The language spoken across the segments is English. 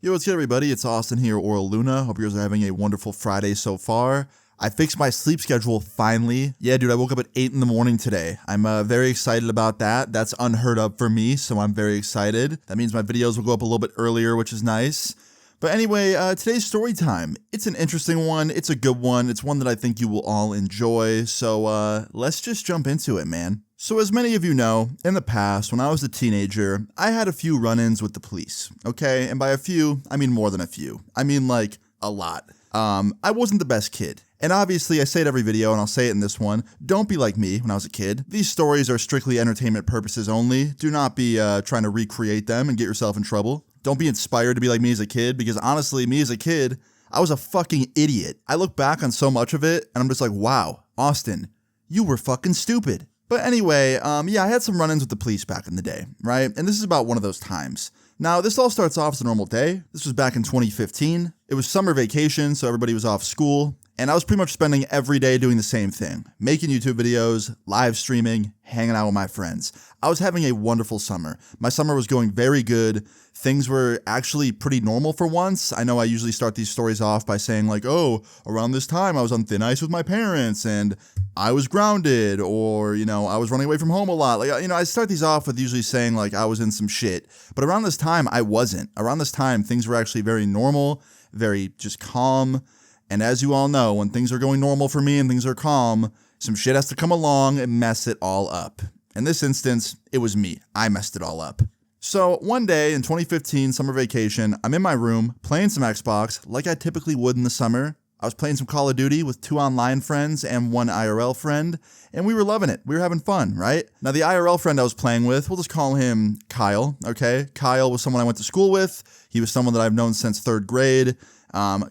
Yo, what's good, everybody? It's Austin here, or Luna. Hope you guys are having a wonderful Friday so far. I fixed my sleep schedule finally. Yeah, dude, I woke up at 8 in the morning today. I'm very excited about that. That's unheard of for me, so I'm very excited. That means my videos will go up a little bit earlier, which is nice. But anyway, today's story time. It's an interesting one. It's a good one. It's one that I think you will all enjoy. So let's just jump into it, man. So as many of you know, in the past, when I was a teenager, I had a few run-ins with the police, okay? And by a few, I mean more than a few. I mean like a lot. I wasn't the best kid. And obviously, I say it every video, and I'll say it in this one, don't be like me when I was a kid. These stories are strictly entertainment purposes only. Do not be trying to recreate them and get yourself in trouble. Don't be inspired to be like me as a kid, because honestly, me as a kid, I was a fucking idiot. I look back on so much of it, and I'm just like, wow, Austin, you were fucking stupid. But anyway, yeah, I had some run-ins with the police back in the day, right? And this is about one of those times. Now, this all starts off as a normal day. This was back in 2015. It was summer vacation, so everybody was off school. And I was pretty much spending every day doing the same thing. Making YouTube videos, live streaming, hanging out with my friends. I was having a wonderful summer. My summer was going very good. Things were actually pretty normal for once. I know I usually start these stories off by saying like, oh, around this time I was on thin ice with my parents and I was grounded, or, you know, I was running away from home a lot. Like, you know, I start these off with usually saying like I was in some shit. But around this time, I wasn't. Around this time, things were actually very normal, very just calm. And as you all know, when things are going normal for me and things are calm, some shit has to come along and mess it all up. In this instance, it was me. I messed it all up. So one day in 2015, summer vacation, I'm in my room playing some Xbox like I typically would in the summer. I was playing some Call of Duty with 2 online friends and 1 IRL friend, and we were loving it. We were having fun, right? Now, the IRL friend I was playing with, we'll just call him Kyle, okay? Kyle was someone I went to school with. He was someone that I've known since 3rd grade.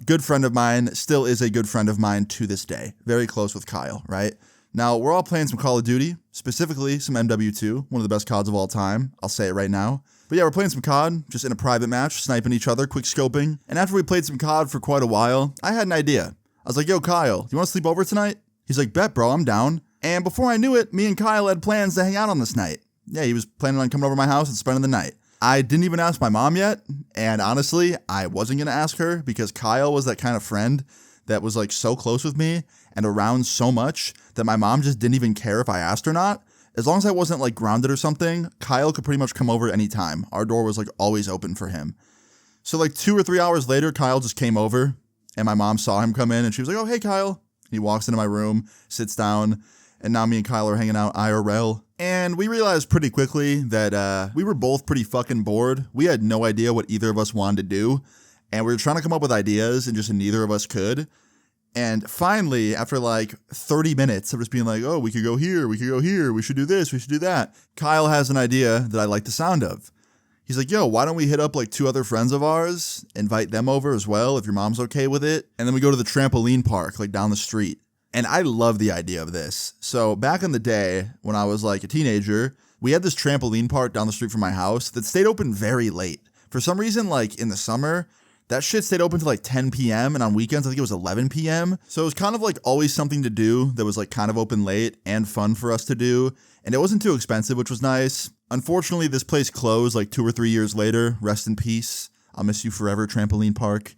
Good friend of mine, still is a good friend of mine to this day. Very close with Kyle, right? Now, we're all playing some Call of Duty, specifically some MW2, one of the best CODs of all time. I'll say it right now. But yeah, we're playing some COD, just in a private match, sniping each other, quick scoping. And after we played some COD for quite a while, I had an idea. I was like, yo, Kyle, you want to sleep over tonight? He's like, bet, bro, I'm down. And before I knew it, me and Kyle had plans to hang out on this night. Yeah, he was planning on coming over to my house and spending the night. I didn't even ask my mom yet, and honestly, I wasn't going to ask her because Kyle was that kind of friend that was like so close with me and around so much that my mom just didn't even care if I asked or not. As long as I wasn't like grounded or something, Kyle could pretty much come over anytime. Our door was like always open for him. So like 2 or 3 hours later, Kyle just came over and my mom saw him come in and she was like, oh, hey, Kyle. And he walks into my room, sits down, and now me and Kyle are hanging out IRL. And we realized pretty quickly that we were both pretty fucking bored. We had no idea what either of us wanted to do. And we were trying to come up with ideas and just neither of us could. And finally, after like 30 minutes of just being like, oh, we could go here, we could go here, we should do this, we should do that, Kyle has an idea that I like the sound of. He's like, yo, why don't we hit up like 2 other friends of ours, invite them over as well if your mom's okay with it, and then we go to the trampoline park like down the street. And I love the idea of this. So back in the day when I was like a teenager, we had this trampoline park down the street from my house that stayed open very late. For some reason, like in the summer, that shit stayed open till like 10 p.m. and on weekends, I think it was 11 p.m. So it was kind of like always something to do that was like kind of open late and fun for us to do. And it wasn't too expensive, which was nice. Unfortunately, this place closed like 2 or 3 years later. Rest in peace. I'll miss you forever, trampoline park.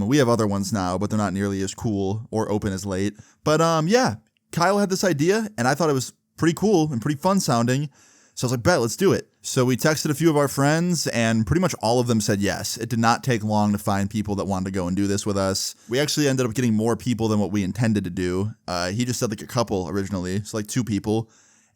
We have other ones now, but they're not nearly as cool or open as late. But yeah, Kyle had this idea and I thought it was pretty cool and pretty fun sounding. So I was like, bet, let's do it. So we texted a few of our friends and pretty much all of them said yes. It did not take long to find people that wanted to go and do this with us. We actually ended up getting more people than what we intended to do. He just said like a couple originally, so like 2 people.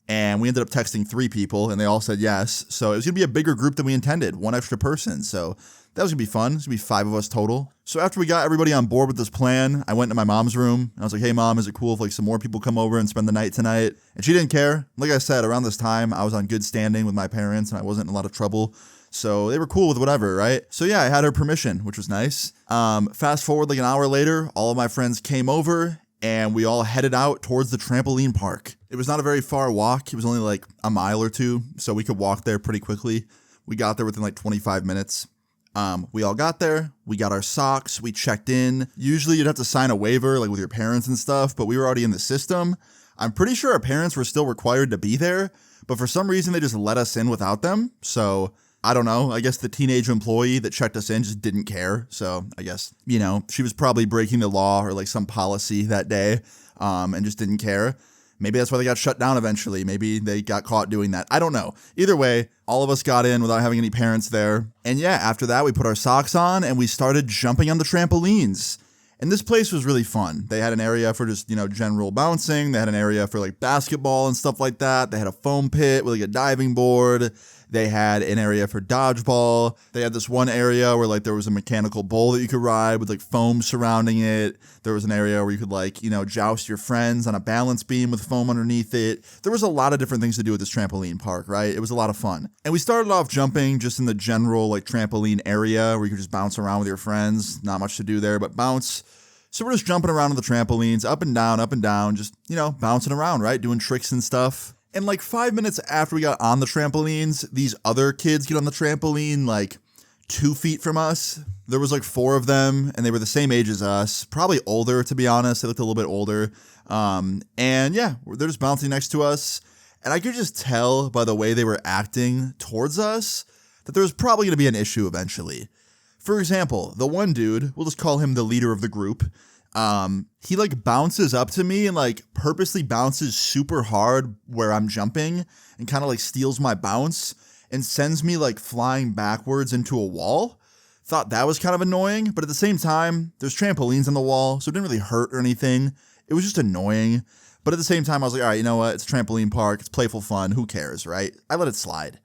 And we ended up texting 3 people and they all said yes. So it was going to be a bigger group than we intended, 1 extra person. So that was going to be fun. It's going to be 5 of us total. So after we got everybody on board with this plan, I went to my mom's room and I was like, hey mom, is it cool if like some more people come over and spend the night tonight? And she didn't care. Like I said, around this time, I was on good standing with my parents and I wasn't in a lot of trouble. So they were cool with whatever, right? So yeah, I had her permission, which was nice. Fast forward like an hour later, all of my friends came over and we all headed out towards the trampoline park. It was not a very far walk. It was only like a mile or 2, so we could walk there pretty quickly. We got there within like 25 minutes. We all got there, we got our socks, we checked in. Usually you'd have to sign a waiver like with your parents and stuff, but we were already in the system. I'm pretty sure our parents were still required to be there, but for some reason they just let us in without them. So I don't know. I guess the teenage employee that checked us in just didn't care. So I guess, she was probably breaking the law or like some policy that day, and just didn't care. Maybe that's why they got shut down eventually. Maybe they got caught doing that. I don't know. Either way, all of us got in without having any parents there. And yeah, after that, we put our socks on and we started jumping on the trampolines. And this place was really fun. They had an area for just, general bouncing. They had an area for like basketball and stuff like that. They had a foam pit with like a diving board. They had an area for dodgeball. They had this one area where like there was a mechanical bull that you could ride with like foam surrounding it. There was an area where you could like, joust your friends on a balance beam with foam underneath it. There was a lot of different things to do with this trampoline park, right? It was a lot of fun. And we started off jumping just in the general like trampoline area where you could just bounce around with your friends. Not much to do there, but bounce. So we're just jumping around on the trampolines, up and down, just, bouncing around, right? Doing tricks and stuff. And like 5 minutes after we got on the trampolines, these other kids get on the trampoline like 2 feet from us. There was like 4 of them and they were the same age as us, probably older to be honest. They looked a little bit older. And yeah, they're just bouncing next to us. And I could just tell by the way they were acting towards us that there was probably going to be an issue eventually. For example, the one dude, we'll just call him the leader of the group. He like bounces up to me and like purposely bounces super hard where I'm jumping and kind of like steals my bounce and sends me like flying backwards into a wall. Thought that was kind of annoying, but at the same time, there's trampolines on the wall, so it didn't really hurt or anything. It was just annoying. But at the same time, I was like, all right, you know what? It's a trampoline park. It's playful fun. Who cares, right? I let it slide.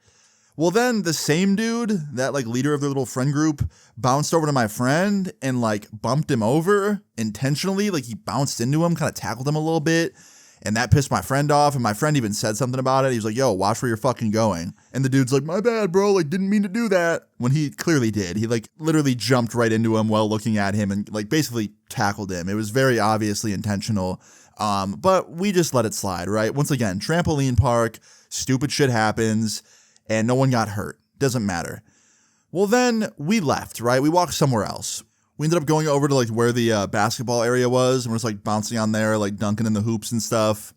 Well, then the same dude, that like leader of their little friend group, bounced over to my friend and like bumped him over intentionally. Like he bounced into him, kind of tackled him a little bit. And that pissed my friend off. And my friend even said something about it. He was like, yo, watch where you're fucking going. And the dude's like, my bad, bro. Like, didn't mean to do that. When he clearly did. He like literally jumped right into him while looking at him and like basically tackled him. It was very obviously intentional. But we just let it slide, right? Once again, trampoline park, stupid shit happens. And no one got hurt. Doesn't matter. Well, then we left, right? We walked somewhere else. We ended up going over to like where the basketball area was. And we're just like bouncing on there, like dunking in the hoops and stuff.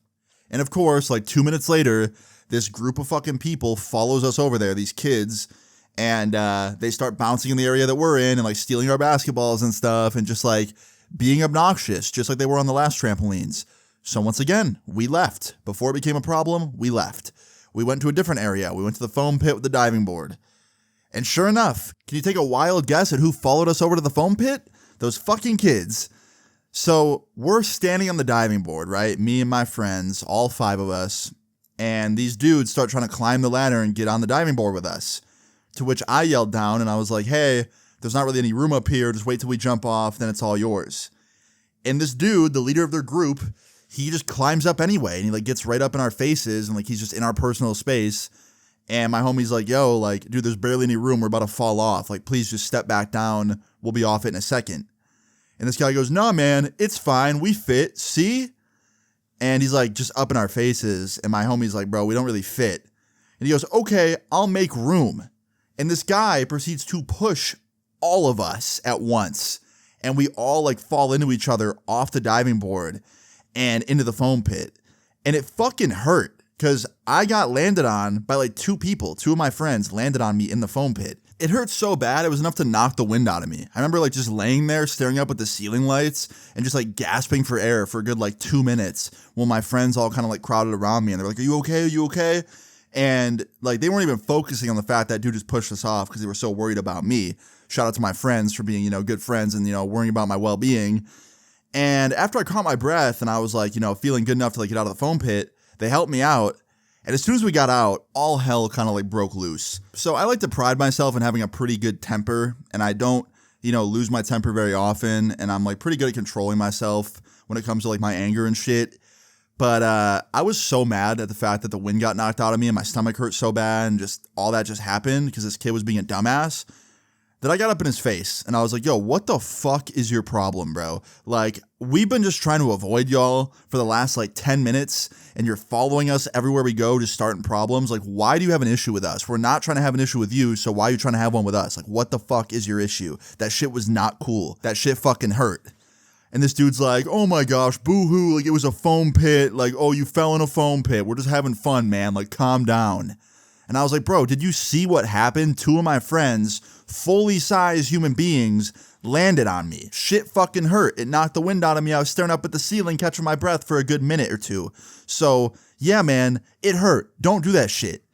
And of course, like 2 minutes later, this group of fucking people follows us over there, these kids. And they start bouncing in the area that we're in and like stealing our basketballs and stuff. And just like being obnoxious, just like they were on the last trampolines. So once again, we left. Before it became a problem, we left. We went to a different area. We went to the foam pit with the diving board. And sure enough, can you take a wild guess at who followed us over to the foam pit? Those fucking kids. So we're standing on the diving board, right? Me and my friends, all 5 of us. And these dudes start trying to climb the ladder and get on the diving board with us. To which I yelled down and I was like, hey, there's not really any room up here. Just wait till we jump off, then it's all yours. And this dude, the leader of their group, he just climbs up anyway, and he like gets right up in our faces, and like he's just in our personal space. And my homie's like, yo, like, dude, there's barely any room. We're about to fall off. Like, please just step back down. We'll be off it in a second. And this guy goes, nah, man, it's fine. We fit. See? And he's like, just up in our faces. And my homie's like, bro, we don't really fit. And he goes, okay, I'll make room. And this guy proceeds to push all of us at once. And we all like fall into each other off the diving board and into the foam pit. And it fucking hurt because I got landed on by like 2 people. 2 of my friends landed on me in the foam pit. It hurt so bad, it was enough to knock the wind out of me. I remember like just laying there staring up at the ceiling lights and just like gasping for air for a good like 2 minutes while my friends all kind of like crowded around me and they're like, are you okay? Are you okay? And like they weren't even focusing on the fact that dude just pushed us off because they were so worried about me. Shout out to my friends for being, good friends and, worrying about my well-being. And after I caught my breath and I was like, feeling good enough to like get out of the foam pit, they helped me out. And as soon as we got out, all hell kind of like broke loose. So I like to pride myself in having a pretty good temper, and I don't, lose my temper very often. And I'm like pretty good at controlling myself when it comes to like my anger and shit. But I was so mad at the fact that the wind got knocked out of me and my stomach hurt so bad and just all that just happened because this kid was being a dumbass, that I got up in his face and I was like, yo, what the fuck is your problem, bro? Like, we've been just trying to avoid y'all for the last like 10 minutes and you're following us everywhere we go, just starting problems. Like, why do you have an issue with us? We're not trying to have an issue with you, so why are you trying to have one with us? Like, what the fuck is your issue? That shit was not cool. That shit fucking hurt. And this dude's like, oh my gosh, boo-hoo, like it was a foam pit. Like, oh, you fell in a foam pit. We're just having fun, man. Like, calm down. And I was like, bro, did you see what happened? 2 of my friends, fully sized human beings, landed on me. Shit fucking hurt. It knocked the wind out of me. I was staring up at the ceiling, catching my breath for a good minute or two. So, yeah, man, it hurt. Don't do that shit.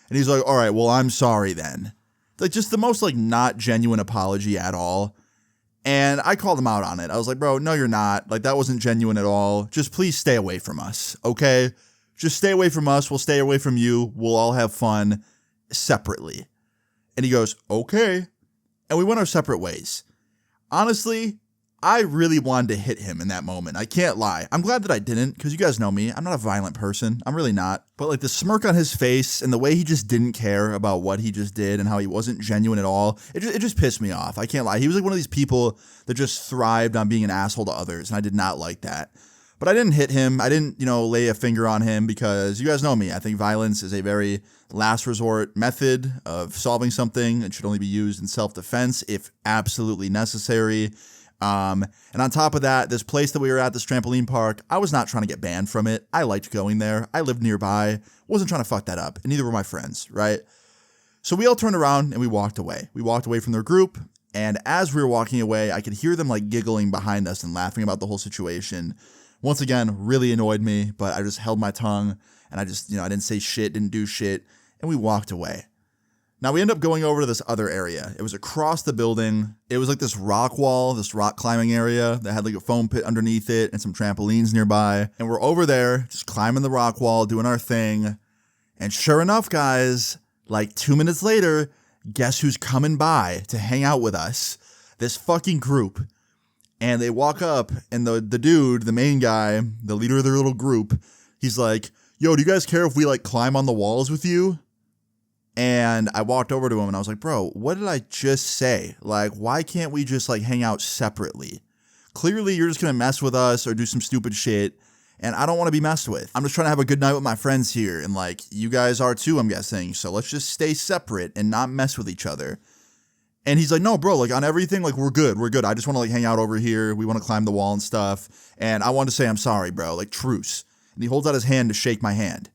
And he's like, all right, well, I'm sorry then. Like, just the most, like, not genuine apology at all. And I called him out on it. I was like, bro, no, you're not. Like, that wasn't genuine at all. Just please stay away from us, okay? Just stay away from us. We'll stay away from you. We'll all have fun separately. And he goes, okay. And we went our separate ways. Honestly, I really wanted to hit him in that moment. I can't lie. I'm glad that I didn't, because you guys know me. I'm not a violent person. I'm really not. But like the smirk on his face and the way he just didn't care about what he just did and how he wasn't genuine at all, it just pissed me off. I can't lie. He was like one of these people that just thrived on being an asshole to others, and I did not like that. But I didn't hit him. I didn't, lay a finger on him because you guys know me. I think violence is a very last resort method of solving something. It should only be used in self-defense if absolutely necessary. And on top of that, this place that we were at, this trampoline park, I was not trying to get banned from it. I liked going there. I lived nearby. Wasn't trying to fuck that up. And neither were my friends, right? So we all turned around and we walked away. We walked away from their group. And as we were walking away, I could hear them like giggling behind us and laughing about the whole situation. Once again, really annoyed me, but I just held my tongue and I just, I didn't say shit, didn't do shit. And we walked away. Now, we ended up going over to this other area. It was across the building. It was like this rock wall, this rock climbing area that had like a foam pit underneath it and some trampolines nearby. And we're over there just climbing the rock wall, doing our thing. And sure enough, guys, like 2 minutes later, guess who's coming by to hang out with us? This fucking group. And they walk up and the dude, the main guy, the leader of their little group, he's like, yo, do you guys care if we like climb on the walls with you? And I walked over to him and I was like, bro, what did I just say? Like, why can't we just like hang out separately? Clearly you're just going to mess with us or do some stupid shit. And I don't want to be messed with. I'm just trying to have a good night with my friends here. And like, you guys are too, I'm guessing. So let's just stay separate and not mess with each other. And he's like, no, bro, like on everything, like we're good. We're good. I just want to like hang out over here. We want to climb the wall and stuff. And I want to say, I'm sorry, bro, like truce. And he holds out his hand to shake my hand.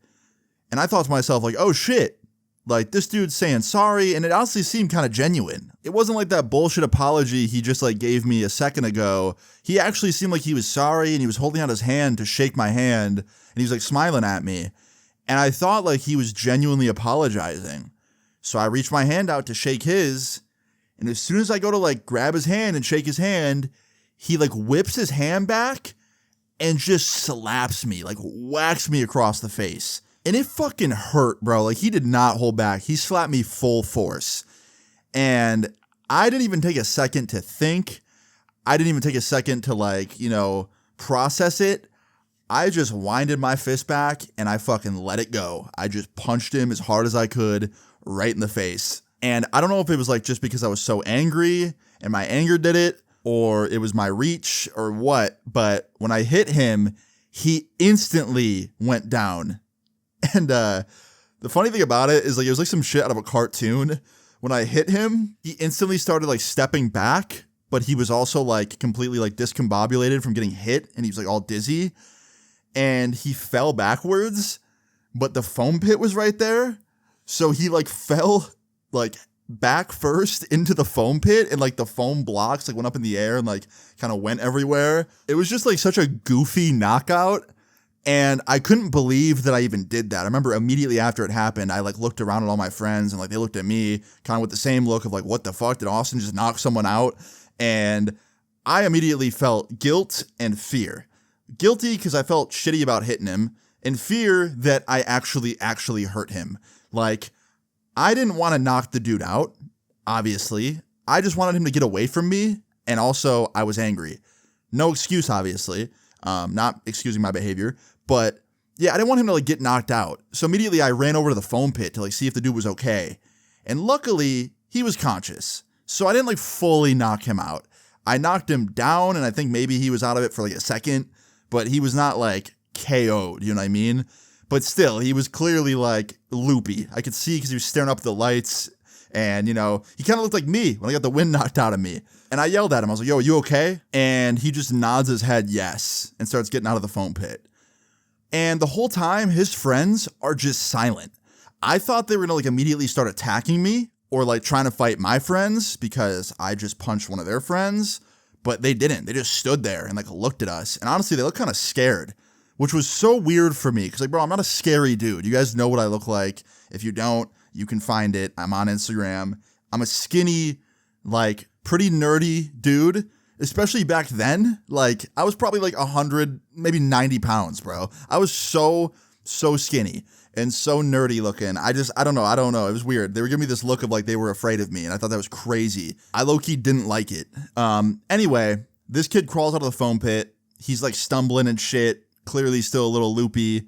And I thought to myself like, oh shit. Like, this dude's saying sorry, and it honestly seemed kind of genuine. It wasn't like that bullshit apology he just, like, gave me a second ago. He actually seemed like he was sorry, and he was holding out his hand to shake my hand, and he was, like, smiling at me. And I thought, like, he was genuinely apologizing. So I reached my hand out to shake his, and as soon as I go to, like, grab his hand and shake his hand, he, like, whips his hand back and just slaps me, like, whacks me across the face. And it fucking hurt, bro. Like, he did not hold back. He slapped me full force. And I didn't even take a second to think. I didn't even take a second to, like, process it. I just winded my fist back and I fucking let it go. I just punched him as hard as I could right in the face. And I don't know if it was, like, just because I was so angry and my anger did it, or it was my reach or what. But when I hit him, he instantly went down. And the funny thing about it is, like, it was like some shit out of a cartoon. When I hit him, he instantly started, like, stepping back, but he was also, like, completely, like, discombobulated from getting hit, and he was, like, all dizzy. And he fell backwards, but the foam pit was right there. So he, like, fell, like, back first into the foam pit, and, like, the foam blocks, like, went up in the air and, like, kind of went everywhere. It was just, like, such a goofy knockout. And I couldn't believe that I even did that. I remember immediately after it happened, I like looked around at all my friends and like they looked at me kind of with the same look of like, what the fuck? Did Austin just knock someone out? And I immediately felt guilt and fear. Guilty because I felt shitty about hitting him, and fear that I actually hurt him. Like, I didn't want to knock the dude out, obviously. I just wanted him to get away from me. And also I was angry. No excuse, obviously. Not excusing my behavior, but yeah, I didn't want him to like get knocked out. So immediately I ran over to the foam pit to like see if the dude was okay. And luckily he was conscious. So I didn't like fully knock him out. I knocked him down and I think maybe he was out of it for like a second, but he was not like KO'd, you know what I mean? But still, he was clearly like loopy. I could see because he was staring up at the lights. And, he kind of looked like me when I got the wind knocked out of me. And I yelled at him. I was like, yo, are you okay? And he just nods his head yes and starts getting out of the foam pit. And the whole time, his friends are just silent. I thought they were gonna like immediately start attacking me or like trying to fight my friends because I just punched one of their friends, but they didn't. They just stood there and like looked at us. And honestly, they looked kind of scared, which was so weird for me because like, bro, I'm not a scary dude. You guys know what I look like. If you don't, you can find it. I'm on Instagram. I'm a skinny, like pretty nerdy dude, especially back then. Like I was probably like 100, maybe 90 pounds, bro. I was so skinny and so nerdy looking. I don't know. It was weird. They were giving me this look of like they were afraid of me, and I thought that was crazy. I low-key didn't like it. Anyway, this kid crawls out of the foam pit. He's like stumbling and shit, clearly still a little loopy,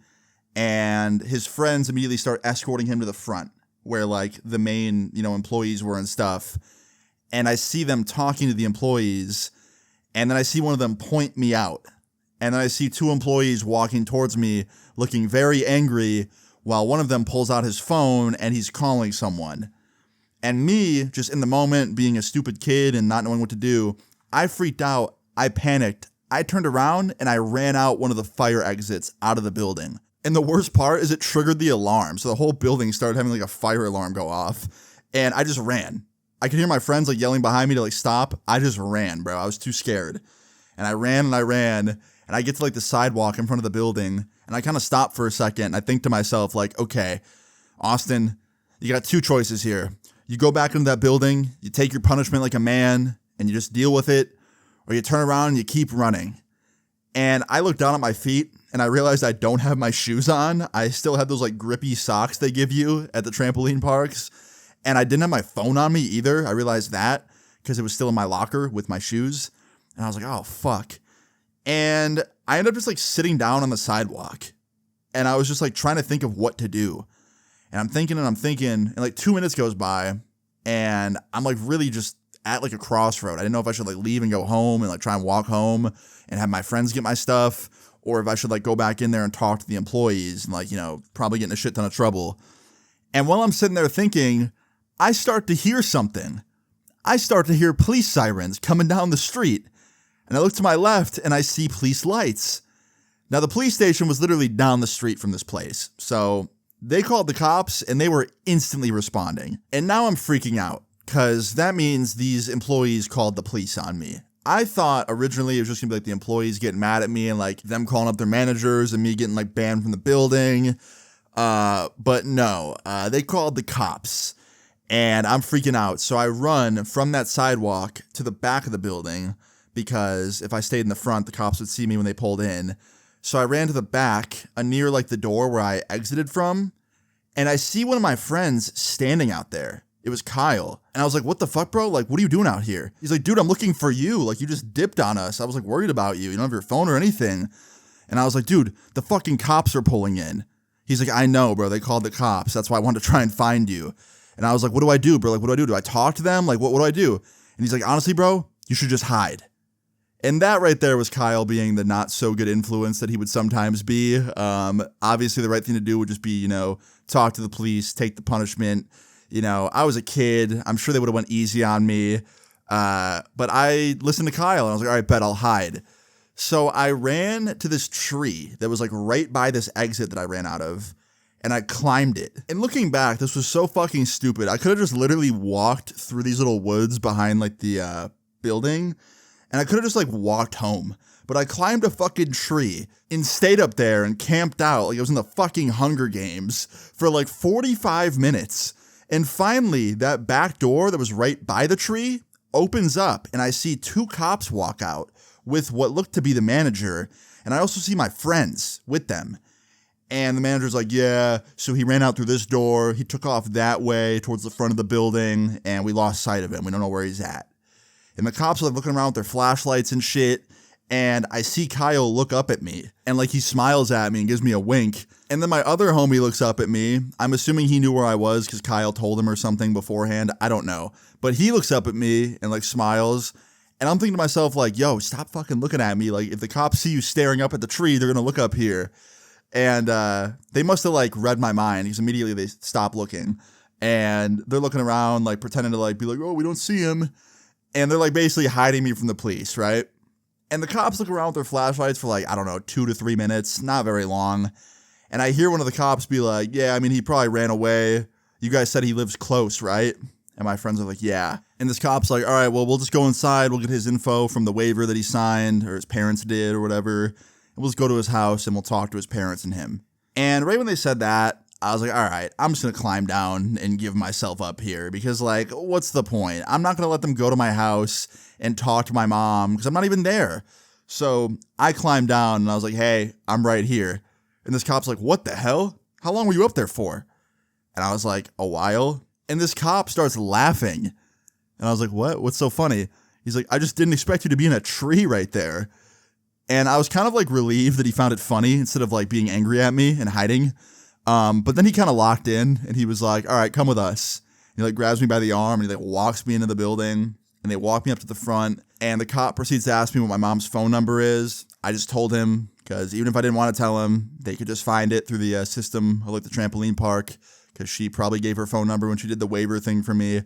and his friends immediately start escorting him to the front where like the main, employees were and stuff. And I see them talking to the employees, and then I see one of them point me out. And then I see two employees walking towards me looking very angry while one of them pulls out his phone and he's calling someone. And me, just in the moment, being a stupid kid and not knowing what to do, I freaked out. I panicked. I turned around and I ran out one of the fire exits out of the building. And the worst part is it triggered the alarm. So the whole building started having like a fire alarm go off. And I just ran. I could hear my friends like yelling behind me to like stop. I just ran, bro. I was too scared. And I ran and I ran. And I get to like the sidewalk in front of the building. And I kind of stop for a second. And I think to myself like, okay, Austin, you got two choices here. You go back into that building, you take your punishment like a man, and you just deal with it. Or you turn around and you keep running. And I looked down at my feet and I realized I don't have my shoes on. I still have those like grippy socks they give you at the trampoline parks. And I didn't have my phone on me either. I realized that because it was still in my locker with my shoes. And I was like, oh, fuck. And I ended up just like sitting down on the sidewalk. And I was just like trying to think of what to do. And I'm thinking, and like 2 minutes goes by. And I'm like really just at like a crossroad. I didn't know if I should like leave and go home and like try and walk home and have my friends get my stuff, or if I should like go back in there and talk to the employees and like, probably get in a shit ton of trouble. And while I'm sitting there thinking, I start to hear something. I start to hear police sirens coming down the street. And I look to my left and I see police lights. Now the police station was literally down the street from this place. So they called the cops and they were instantly responding. And now I'm freaking out because that means these employees called the police on me. I thought originally it was just gonna be like the employees getting mad at me and like them calling up their managers and me getting like banned from the building. But no, they called the cops and I'm freaking out. So I run from that sidewalk to the back of the building because if I stayed in the front, the cops would see me when they pulled in. So I ran to the back near like the door where I exited from, and I see one of my friends standing out there. It was Kyle. And I was like, what the fuck, bro? Like, what are you doing out here? He's like, dude, I'm looking for you. Like, you just dipped on us. I was like, worried about you. You don't have your phone or anything. And I was like, dude, the fucking cops are pulling in. He's like, I know, bro. They called the cops. That's why I wanted to try and find you. And I was like, what do I do, bro? Like, what do I do? Do I talk to them? Like, what do I do? And he's like, honestly, bro, you should just hide. And that right there was Kyle being the not so good influence that he would sometimes be. Obviously, the right thing to do would just be, talk to the police, take the punishment. I was a kid. I'm sure they would have went easy on me. But I listened to Kyle and I was like, all right, bet I'll hide. So I ran to this tree that was like right by this exit that I ran out of. And I climbed it. And looking back, this was so fucking stupid. I could have just literally walked through these little woods behind like the building. And I could have just like walked home. But I climbed a fucking tree and stayed up there and camped out like I was in the fucking Hunger Games for like 45 minutes. And finally, that back door that was right by the tree opens up and I see two cops walk out with what looked to be the manager. And I also see my friends with them. And the manager's like, yeah, so he ran out through this door. He took off that way towards the front of the building and we lost sight of him. We don't know where he's at. And the cops are like looking around with their flashlights and shit. And I see Kyle look up at me and like he smiles at me and gives me a wink. And then my other homie looks up at me. I'm assuming he knew where I was because Kyle told him or something beforehand. I don't know. But he looks up at me and like smiles. And I'm thinking to myself like, yo, stop fucking looking at me. Like if the cops see you staring up at the tree, they're going to look up here. And they must have like read my mind because immediately they stop looking. And they're looking around like pretending to like be like, oh, we don't see him. And they're like basically hiding me from the police, right? And the cops look around with their flashlights for like, I don't know, 2 to 3 minutes, not very long. And I hear one of the cops be like, yeah, I mean, he probably ran away. You guys said he lives close, right? And my friends are like, yeah. And this cop's like, all right, well, we'll just go inside. We'll get his info from the waiver that he signed or his parents did or whatever. And we'll just go to his house and we'll talk to his parents and him. And right when they said that, I was like, all right, I'm just going to climb down and give myself up here because, like, what's the point? I'm not going to let them go to my house and talk to my mom because I'm not even there. So I climbed down and I was like, hey, I'm right here. And this cop's like, what the hell? How long were you up there for? And I was like, a while. And this cop starts laughing. And I was like, what? What's so funny? He's like, I just didn't expect you to be in a tree right there. And I was kind of like relieved that he found it funny instead of like being angry at me and hiding. But then he kind of locked in and he was like, all right, come with us. And he like grabs me by the arm and he like walks me into the building and they walk me up to the front and the cop proceeds to ask me what my mom's phone number is. I just told him because even if I didn't want to tell him, they could just find it through the system of like the trampoline park because she probably gave her phone number when she did the waiver thing for me.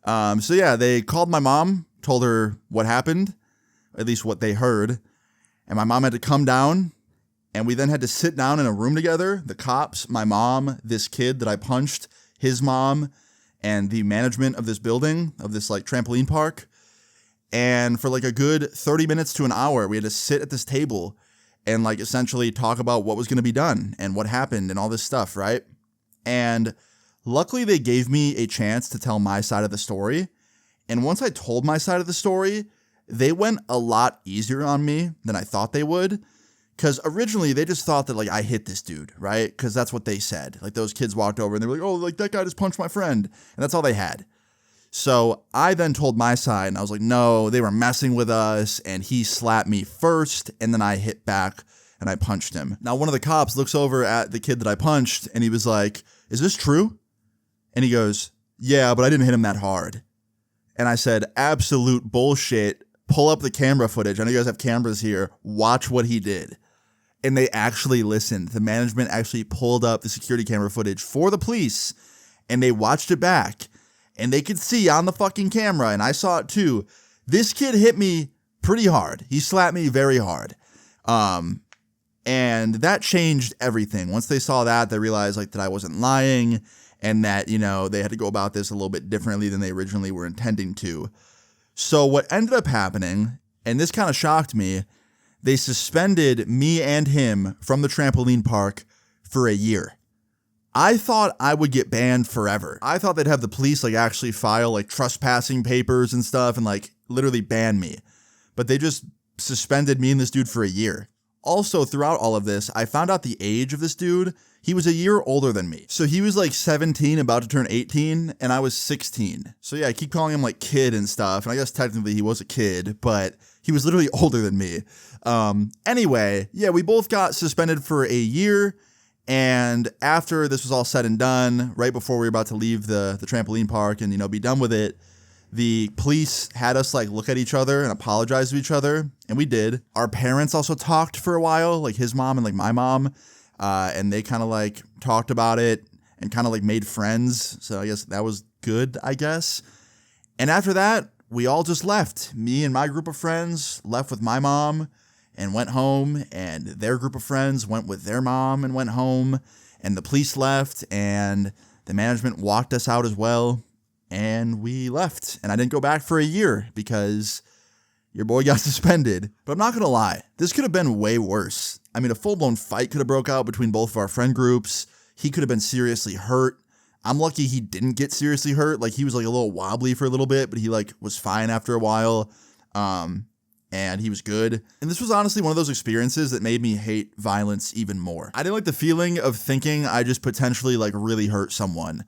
So yeah, they called my mom, told her what happened, at least what they heard. And my mom had to come down. And we then had to sit down in a room together, the cops, my mom, this kid that I punched, his mom, and the management of this building, of this like trampoline park. And for like a good 30 minutes to an hour, we had to sit at this table and like essentially talk about what was going to be done and what happened and all this stuff, right? And luckily they gave me a chance to tell my side of the story. And once I told my side of the story, they went a lot easier on me than I thought they would. Because originally they just thought that like I hit this dude, right? Because that's what they said. Like those kids walked over and they were like, oh, like that guy just punched my friend. And that's all they had. So I then told my side and I was like, no, they were messing with us and he slapped me first and then I hit back and I punched him. Now one of the cops looks over at the kid that I punched and he was like, is this true? And he goes, yeah, but I didn't hit him that hard. And I said, absolute bullshit. Pull up the camera footage. I know you guys have cameras here. Watch what he did. And they actually listened. The management actually pulled up the security camera footage for the police and they watched it back and they could see on the fucking camera, and I saw it too, this kid hit me pretty hard. He slapped me very hard. And that changed everything. Once they saw that, they realized like that I wasn't lying and that, you know, they had to go about this a little bit differently than they originally were intending to. So what ended up happening, and this kind of shocked me, they suspended me and him from the trampoline park for a year. I thought I would get banned forever. I thought they'd have the police like actually file like trespassing papers and stuff and like literally ban me. But they just suspended me and this dude for a year. Also, throughout all of this, I found out the age of this dude. He was a year older than me. So he was like 17, about to turn 18, and I was 16. So yeah, I keep calling him like kid and stuff. And I guess technically he was a kid, but he was literally older than me. Anyway, yeah, we both got suspended for a year. And after this was all said and done, right before we were about to leave the trampoline park and, you know, be done with it, the police had us like look at each other and apologize to each other. And we did. Our parents also talked for a while, like his mom and like my mom. And they kind of like talked about it and kind of like made friends. So I guess that was good, I guess. And after that, we all just left. Me and my group of friends left with my mom and went home, and their group of friends went with their mom and went home, and the police left, and the management walked us out as well, and we left. And I didn't go back for a year because your boy got suspended. But I'm not going to lie, this could have been way worse. I mean, a full-blown fight could have broke out between both of our friend groups. He could have been seriously hurt. I'm lucky he didn't get seriously hurt. Like, he was like a little wobbly for a little bit, but he like was fine after a while. And he was good. And this was honestly one of those experiences that made me hate violence even more. I didn't like the feeling of thinking I just potentially like really hurt someone.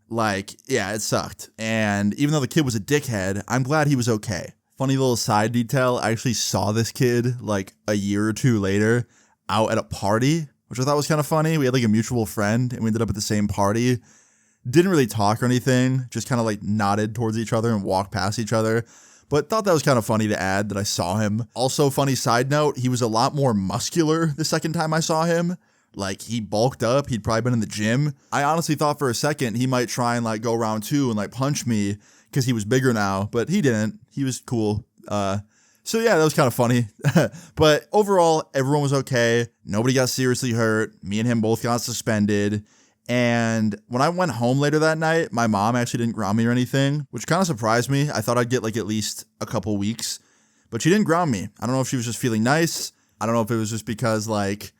Like, yeah, it sucked. And even though the kid was a dickhead, I'm glad he was okay. Funny little side detail, I actually saw this kid like a year or two later out at a party, which I thought was kind of funny. We had like a mutual friend and we ended up at the same party. Didn't really talk or anything, just kind of like nodded towards each other and walked past each other. But thought that was kind of funny to add that I saw him. Also, funny side note, he was a lot more muscular the second time I saw him. Like, he bulked up. He'd probably been in the gym. I honestly thought for a second he might try and like go round two and like punch me because he was bigger now, but he didn't. He was cool. So yeah, that was kind of funny. But overall, everyone was okay. Nobody got seriously hurt. Me and him both got suspended. And when I went home later that night, my mom actually didn't ground me or anything, which kind of surprised me. I thought I'd get like at least a couple weeks, but she didn't ground me. I don't know if she was just feeling nice. I don't know if it was just because like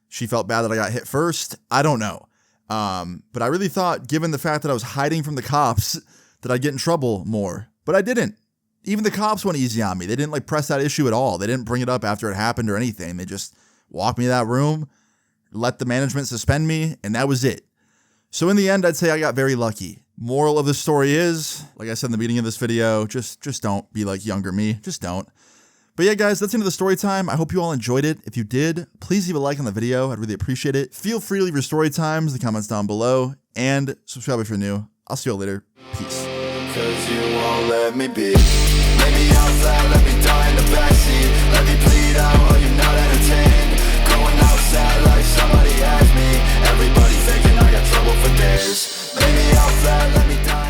she felt bad that I got hit first. I don't know. But I really thought, given the fact that I was hiding from the cops, that I'd get in trouble more. But I didn't. Even the cops went easy on me. They didn't like press that issue at all. They didn't bring it up after it happened or anything. They just walked me to that room, let the management suspend me, and that was it. So in the end, I'd say I got very lucky. Moral of the story is, like I said in the beginning of this video, just don't be like younger me. Just don't. But yeah, guys, that's the end of the story time. I hope you all enjoyed it. If you did, please leave a like on the video. I'd really appreciate it. Feel free to leave your story times in the comments down below, and subscribe if you're new. I'll see you all later. Peace. 'Cause you won't let me be. Let me outside, let me die in the backseat. Let me bleed out, are you not entertained? Going outside like somebody asked me. Everybody thinking I got trouble for days. Let me outside, let me die.